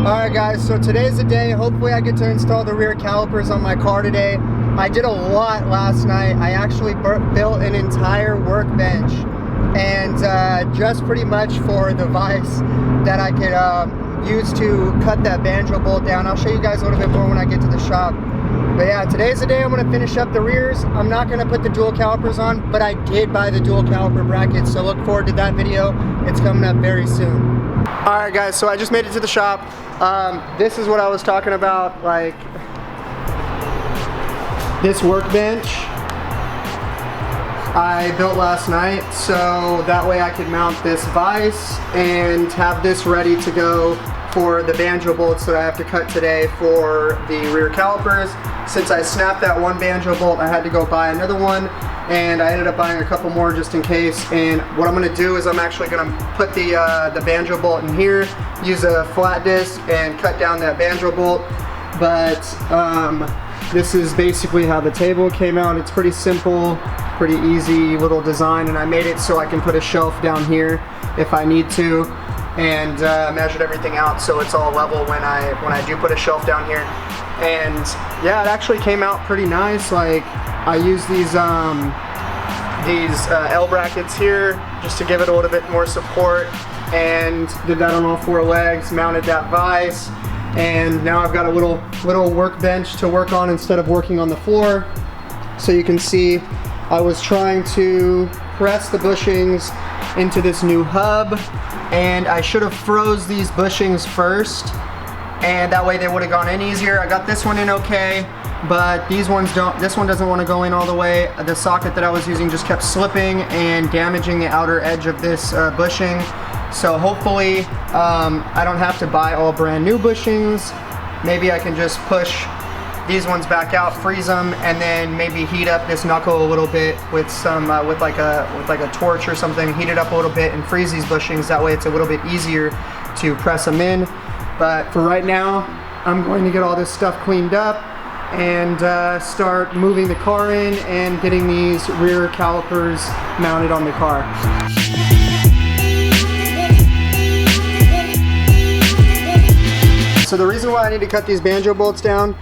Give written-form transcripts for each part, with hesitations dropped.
Alright guys, so today's the day. Hopefully I get to install the rear calipers on my car today. I did a lot last night. I actually built an entire workbench, and just pretty much for the vise that I could use to cut that banjo bolt down. I'll show you guys a little bit more when I get to the shop. But yeah, today's the day I'm going to finish up the rears. I'm not going to put the dual calipers on, but I did buy the dual caliper brackets, so look forward to that video. It's coming up very soon. Alright guys, so I just made it to the shop. This is what I was talking about, like this workbench I built last night, so that way I could mount this vise and have this ready to go for the banjo bolts that I have to cut today for the rear calipers. Since I snapped that one banjo bolt, I had to go buy another one, and I ended up buying a couple more just in case. And what I'm going to do is I'm actually going to put the banjo bolt in here, use a flat disc and cut down that banjo bolt. But this is basically how the table came out. It's pretty simple, pretty easy little design, and I made it so I can put a shelf down here if I need to, and measured everything out so it's all level when I do put a shelf down here. And yeah, it actually came out pretty nice. Like, I used these L brackets here just to give it a little bit more support, and did that on all four legs, mounted that vise, and now I've got a little workbench to work on instead of working on the floor. So you can see I was trying to press the bushings into this new hub, and I should have froze these bushings first, and that way they would have gone in easier. I got this one in okay, but these ones don't. This one doesn't want to go in all the way. The socket that I was using just kept slipping and damaging the outer edge of this bushing. So hopefully I don't have to buy all brand new bushings. Maybe I can just push these ones back out, freeze them, and then maybe heat up this knuckle a little bit with some with like a torch or something. Heat it up a little bit and freeze these bushings. That way it's a little bit easier to press them in. But for right now, I'm going to get all this stuff cleaned up and start moving the car in and getting these rear calipers mounted on the car. So the reason why I need to cut these banjo bolts down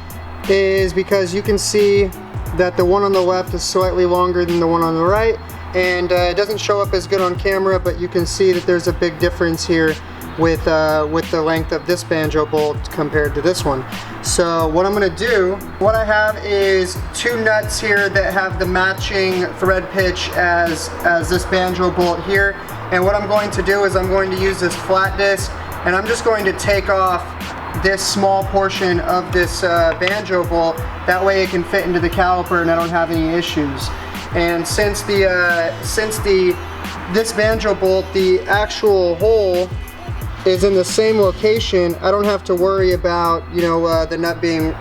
is because you can see that the one on the left is slightly longer than the one on the right, and it doesn't show up as good on camera, but you can see that there's a big difference here with the length of this banjo bolt compared to this one. So what I'm going to do, what I have is two nuts here that have the matching thread pitch as this banjo bolt here, and what I'm going to do is I'm going to use this flat disc, and I'm just going to take off this small portion of this banjo bolt. That way it can fit into the caliper and I don't have any issues. And since this banjo bolt, the actual hole is in the same location, I don't have to worry about, you know, the nut being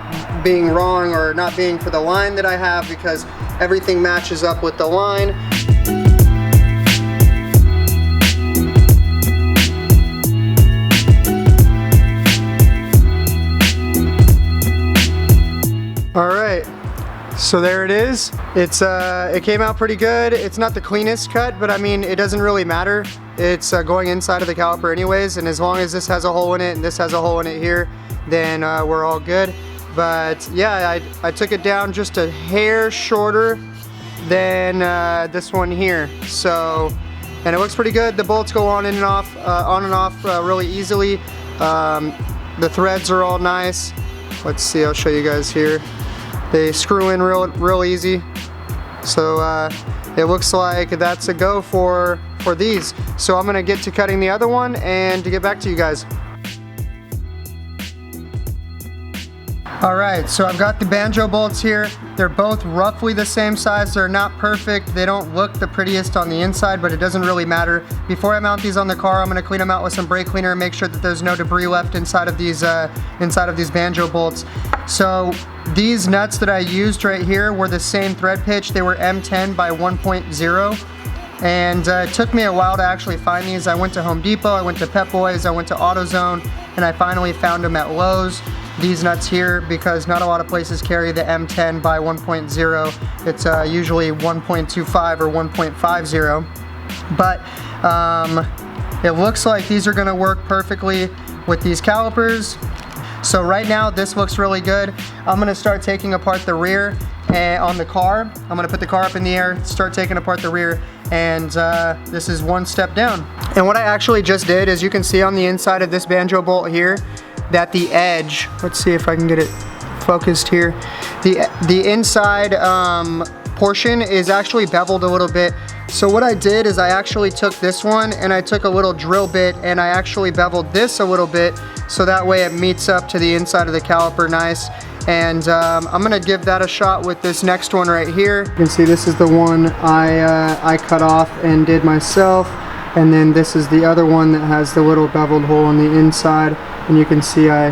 wrong or not being for the line that I have, because everything matches up with the line. Alright, so there it is. It came out pretty good. It's not the cleanest cut, but I mean, it doesn't really matter. It's going inside of the caliper anyways, and as long as this has a hole in it and this has a hole in it here, then we're all good. But yeah, I took it down just a hair shorter than this one here. So, and it looks pretty good. The bolts go on and off really easily. The threads are all nice. Let's see, I'll show you guys here. They screw in real easy. So it looks like that's a go for these. So I'm gonna get to cutting the other one and to get back to you guys. Alright, so I've got the banjo bolts here. They're both roughly the same size. They're not perfect. They don't look the prettiest on the inside, but it doesn't really matter. Before I mount these on the car, I'm going to clean them out with some brake cleaner and make sure that there's no debris left inside of these banjo bolts. So these nuts that I used right here were the same thread pitch. They were M10 by 1.0. And it took me a while to actually find these. I went to Home Depot, I went to Pep Boys, I went to AutoZone, and I finally found them at Lowe's. These nuts here, because not a lot of places carry the M10 by 1.0. It's usually 1.25 or 1.50. But it looks like these are gonna work perfectly. with these calipers. So right now this looks really good. I'm gonna start taking apart the rear on the car. I'm gonna put the car up in the air, start taking apart the rear, and this is one step down. And what I actually just did is, you can see on the inside of this banjo bolt here that the edge, let's see if I can get it focused here, the inside portion is actually beveled a little bit. So what I did is I actually took this one and I took a little drill bit and I actually beveled this a little bit, so that way it meets up to the inside of the caliper nice. And I'm gonna give that a shot with this next one right here. You can see this is the one I cut off and did myself, and then this is the other one that has the little beveled hole on the inside, and you can see I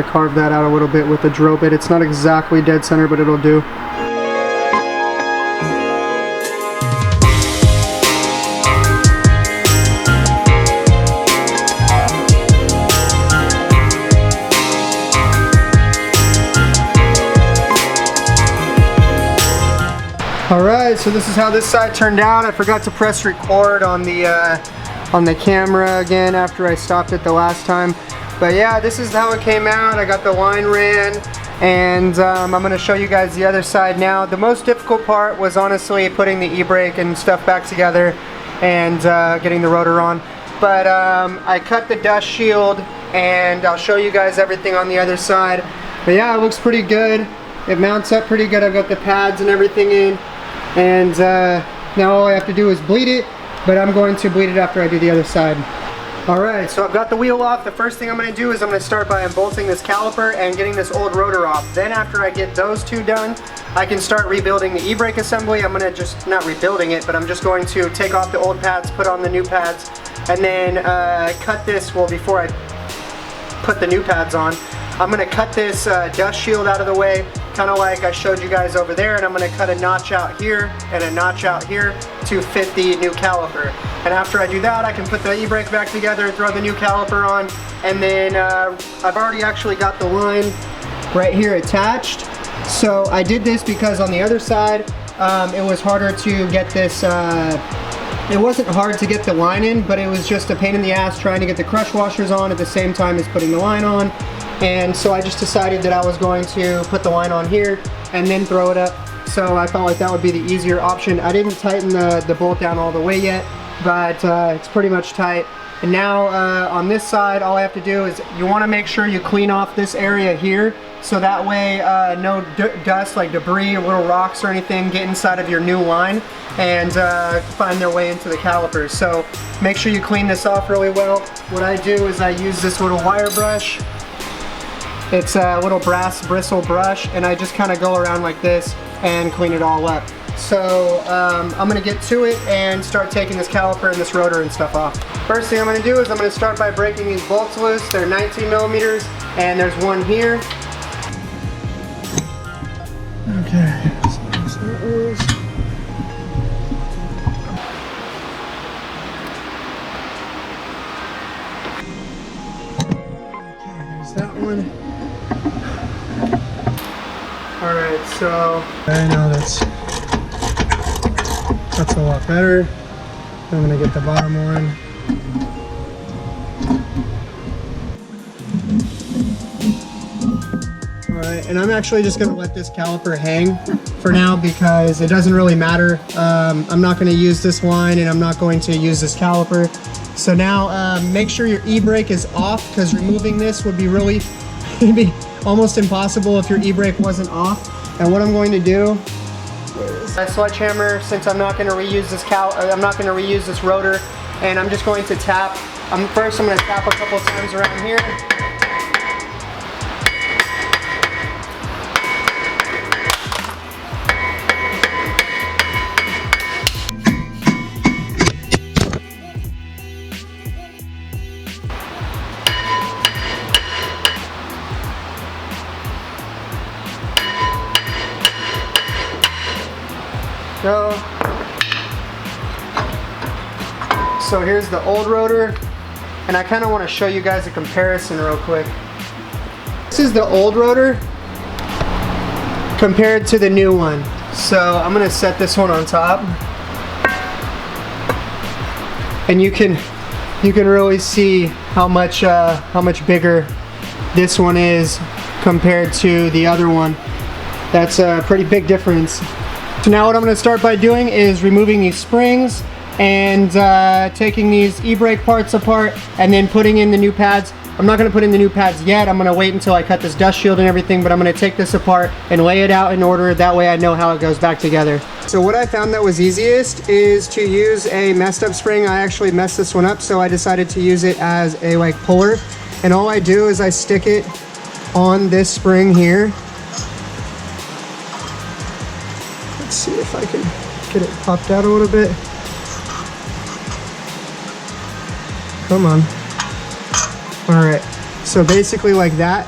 carved that out a little bit with the drill bit. It's not exactly dead center, but it'll do. Alright, so this is how this side turned out. I forgot to press record on the camera again after I stopped it the last time. But yeah, this is how it came out. I got the line ran, and I'm going to show you guys the other side now. The most difficult part was honestly putting the e-brake and stuff back together and getting the rotor on. But I cut the dust shield, and I'll show you guys everything on the other side. But yeah, it looks pretty good. It mounts up pretty good. I've got the pads and everything in. And now all I have to do is bleed it, but I'm going to bleed it after I do the other side. Alright, so I've got the wheel off. The first thing I'm going to do is I'm going to start by unbolting this caliper and getting this old rotor off. Then after I get those two done, I can start rebuilding the e-brake assembly. I'm going to just, not rebuilding it, but I'm just going to take off the old pads, put on the new pads, and then cut this, well, before I put the new pads on, I'm going to cut this dust shield out of the way, kind of like I showed you guys over there, and I'm going to cut a notch out here and a notch out here to fit the new caliper. And after I do that, I can put the e-brake back together, throw the new caliper on, and then I've already actually got the line right here attached. So I did this because on the other side, it was harder to get this, it wasn't hard to get the line in, but it was just a pain in the ass trying to get the crush washers on at the same time as putting the line on. And so I just decided that I was going to put the line on here and then throw it up. So I felt like that would be the easier option. I didn't tighten the bolt down all the way yet, but it's pretty much tight. And now on this side, all I have to do is, you want to make sure you clean off this area here, so that way no dust like debris or little rocks or anything get inside of your new line and find their way into the calipers. So make sure you clean this off really well. What I do is I use this little wire brush. It's a little brass bristle brush, and I just kind of go around like this and clean it all up. So I'm going to get to it and start taking this caliper and this rotor and stuff off. First thing I'm going to do is I'm going to start by breaking these bolts loose. They're 19 millimeters, and there's one here. Okay, so that is. Okay, there's that one. Alright, so I know that's a lot better. I'm gonna get the bottom one. Alright, and I'm actually just gonna let this caliper hang for now because it doesn't really matter. I'm not gonna use this line, and I'm not going to use this caliper. So now make sure your e-brake is off, because removing this would be really it'd be almost impossible if your e-brake wasn't off. And what I'm going to do is my sledgehammer, since I'm not going to reuse this rotor, and I'm just going to tap. First I'm going to tap a couple times around here. So here's the old rotor, and I kind of want to show you guys a comparison real quick. This is the old rotor compared to the new one. So I'm going to set this one on top, and you can you can really see how much bigger this one is compared to the other one. That's a pretty big difference. So now what I'm going to start by doing is removing these springs and taking these e-brake parts apart and then putting in the new pads. I'm not going to put in the new pads yet. I'm going to wait until I cut this dust shield and everything, but I'm going to take this apart and lay it out in order. That way I know how it goes back together. So what I found that was easiest is to use a messed up spring. I actually messed this one up, so I decided to use it as a like puller. And all I do is I stick it on this spring here. Let's see if I can get it popped out a little bit. Come on. All right, so basically like that.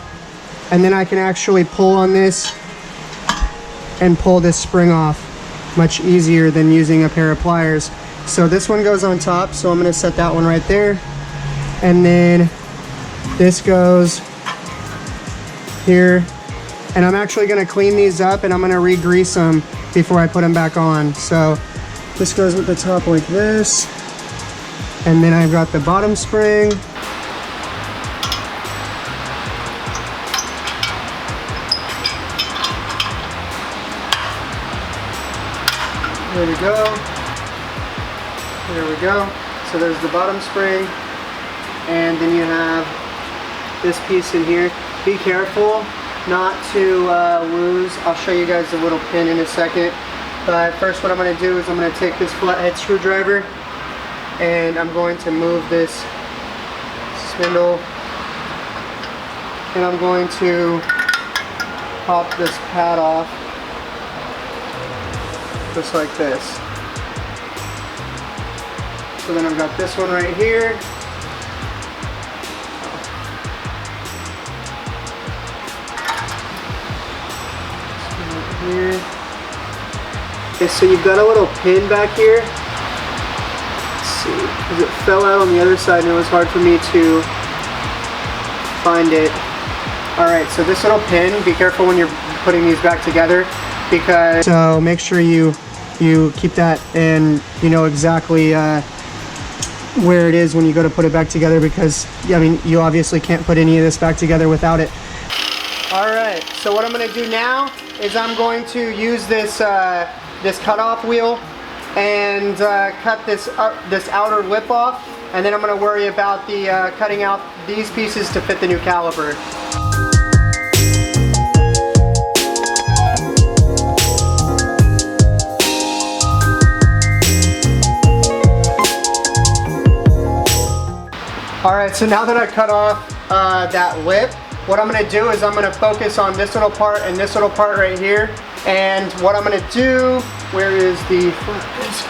And then I can actually pull on this and pull this spring off much easier than using a pair of pliers. So this one goes on top, so I'm gonna set that one right there. And then this goes here. And I'm actually gonna clean these up and I'm gonna re-grease them before I put them back on. So this goes with the top like this. And then I've got the bottom spring. There we go. There we go. So there's the bottom spring. And then you have this piece in here. Be careful not to lose. I'll show you guys the little pin in a second. But first what I'm going to do is I'm going to take this flathead screwdriver and I'm going to move this spindle and I'm going to pop this pad off just like this. So then I've got this one right here. Here. Okay, so you've got a little pin back here. Let's see, because it fell out on the other side and it was hard for me to find it. Alright, so this little pin, be careful when you're putting these back together, because so make sure you keep that and you know exactly where it is when you go to put it back together, because I mean you obviously can't put any of this back together without it. Alright, so what I'm going to do now is I'm going to use this this cutoff wheel and cut this outer lip off, and then I'm going to worry about the cutting out these pieces to fit the new caliper. Alright, so now that I cut off that lip, what I'm going to do is I'm going to focus on this little part and this little part right here. And what I'm going to do, where is the flap disc?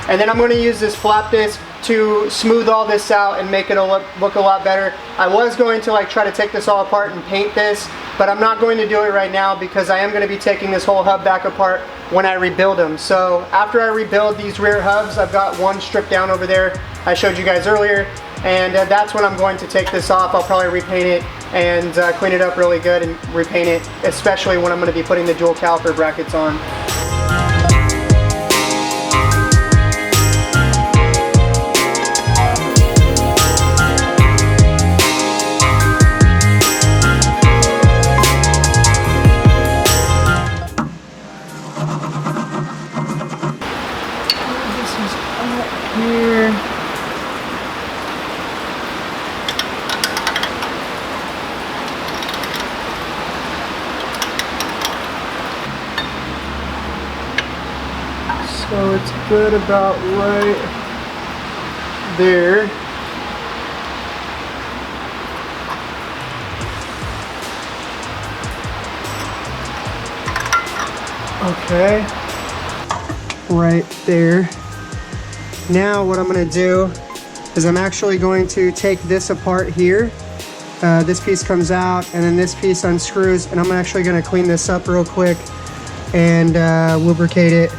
And then I'm going to use this flap disc to smooth all this out and make it look a lot better. I was going to like try to take this all apart and paint this, but I'm not going to do it right now because I am going to be taking this whole hub back apart when I rebuild them. So after I rebuild these rear hubs, I've got one stripped down over there I showed you guys earlier. And that's when I'm going to take this off. I'll probably repaint it and clean it up really good and repaint it, especially when I'm going to be putting the dual caliper brackets on. This is up here. So it's good about right there. Okay, right there. Now what I'm going to do is I'm actually going to take this apart here. This piece comes out and then this piece unscrews, and I'm actually going to clean this up real quick and lubricate it.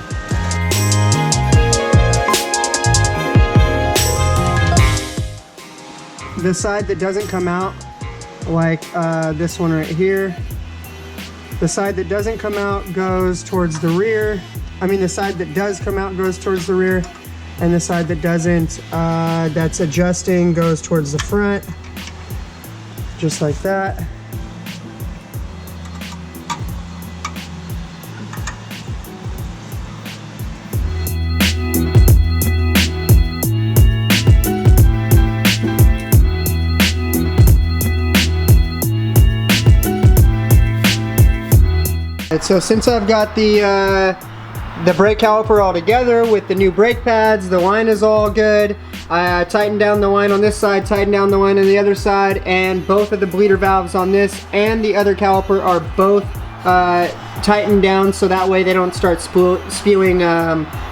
The side that doesn't come out, like this one right here, the side that doesn't come out goes towards the rear. I mean, the side that does come out goes towards the rear, and the side that doesn't, that's adjusting, goes towards the front, just like that. And so since I've got the brake caliper all together with the new brake pads, the line is all good. I tightened down the line on this side, tightened down the line on the other side, and both of the bleeder valves on this and the other caliper are both tightened down, so that way they don't start spewing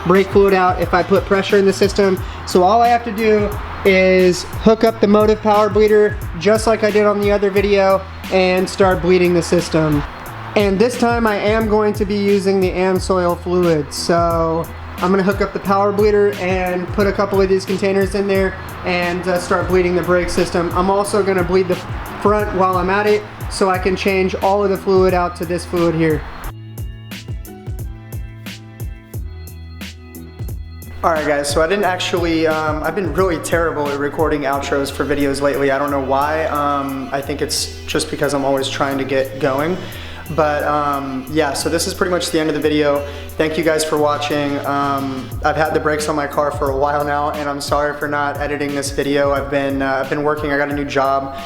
brake fluid out if I put pressure in the system. So all I have to do is hook up the motive power bleeder just like I did on the other video and start bleeding the system. And this time I am going to be using the AmSoil fluid. So I'm gonna hook up the power bleeder and put a couple of these containers in there and start bleeding the brake system. I'm also gonna bleed the front while I'm at it so I can change all of the fluid out to this fluid here. Alright guys, so I didn't actually, I've been really terrible at recording outros for videos lately. I don't know why. I think it's just because I'm always trying to get going. But yeah, so this is pretty much the end of the video. Thank you guys for watching. I've had the brakes on my car for a while now, and I'm sorry for not editing this video. I've been working, I got a new job.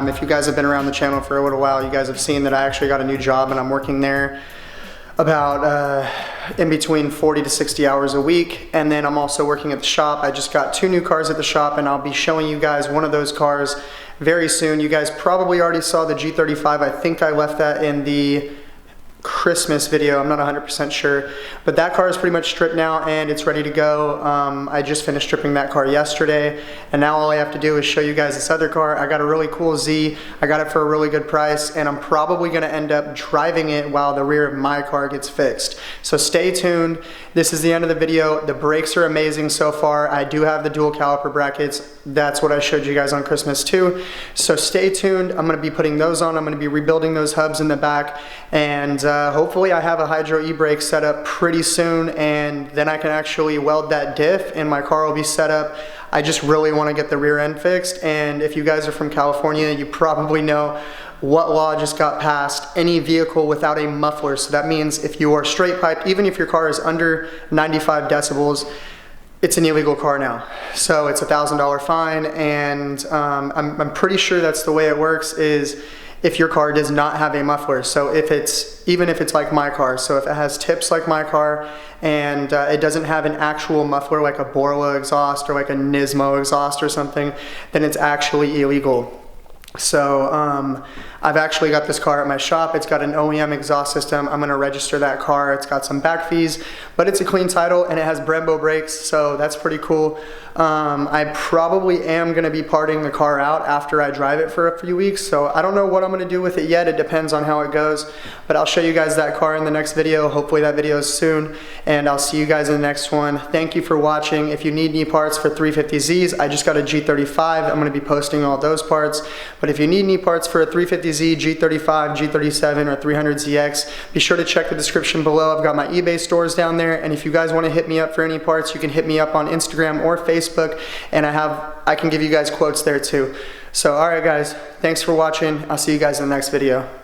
If you guys have been around the channel for a little while, you guys have seen that I actually got a new job and I'm working there about in between 40 to 60 hours a week, and then I'm also working at the shop. I just got 2 new cars at the shop, and I'll be showing you guys one of those cars very soon. You guys probably already saw the G35. I think I left that in the Christmas video, I'm not 100% sure, but that car is pretty much stripped now and it's ready to go. I just finished stripping that car yesterday, and now all I have to do is show you guys this other car. I got a really cool Z, I got it for a really good price, and I'm probably going to end up driving it while the rear of my car gets fixed. So stay tuned. This is the end of the video. The brakes are amazing so far. I do have the dual caliper brackets. That's what I showed you guys on Christmas too. So stay tuned. I'm going to be putting those on. I'm going to be rebuilding those hubs in the back, and hopefully I have a hydro e-brake set up pretty soon, and then I can actually weld that diff and my car will be set up. I just really want to get the rear end fixed, and if you guys are from California, you probably know what law just got passed: any vehicle without a muffler. So that means if you are straight piped, even if your car is under 95 decibels, it's an illegal car now. So it's a $1,000 fine, and I'm pretty sure that's the way it works, is if your car does not have a muffler. So even if it's like my car, so if it has tips like my car and it doesn't have an actual muffler like a Borla exhaust or like a Nismo exhaust or something, then it's actually illegal. So I've actually got this car at my shop. It's got an OEM exhaust system. I'm gonna register that car. It's got some back fees, but it's a clean title and it has Brembo brakes, so that's pretty cool. I probably am gonna be parting the car out after I drive it for a few weeks, so I don't know what I'm gonna do with it yet. It depends on how it goes, but I'll show you guys that car in the next video. Hopefully that video is soon, and I'll see you guys in the next one. Thank you for watching. If you need any parts for 350Zs, I just got a G35. I'm gonna be posting all those parts, but if you need any parts for a 350Z, G35, G37, or 300ZX, be sure to check the description below. I've got my eBay stores down there, and if you guys want to hit me up for any parts, you can hit me up on Instagram or Facebook, and I can give you guys quotes there too. So alright guys, thanks for watching. I'll see you guys in the next video.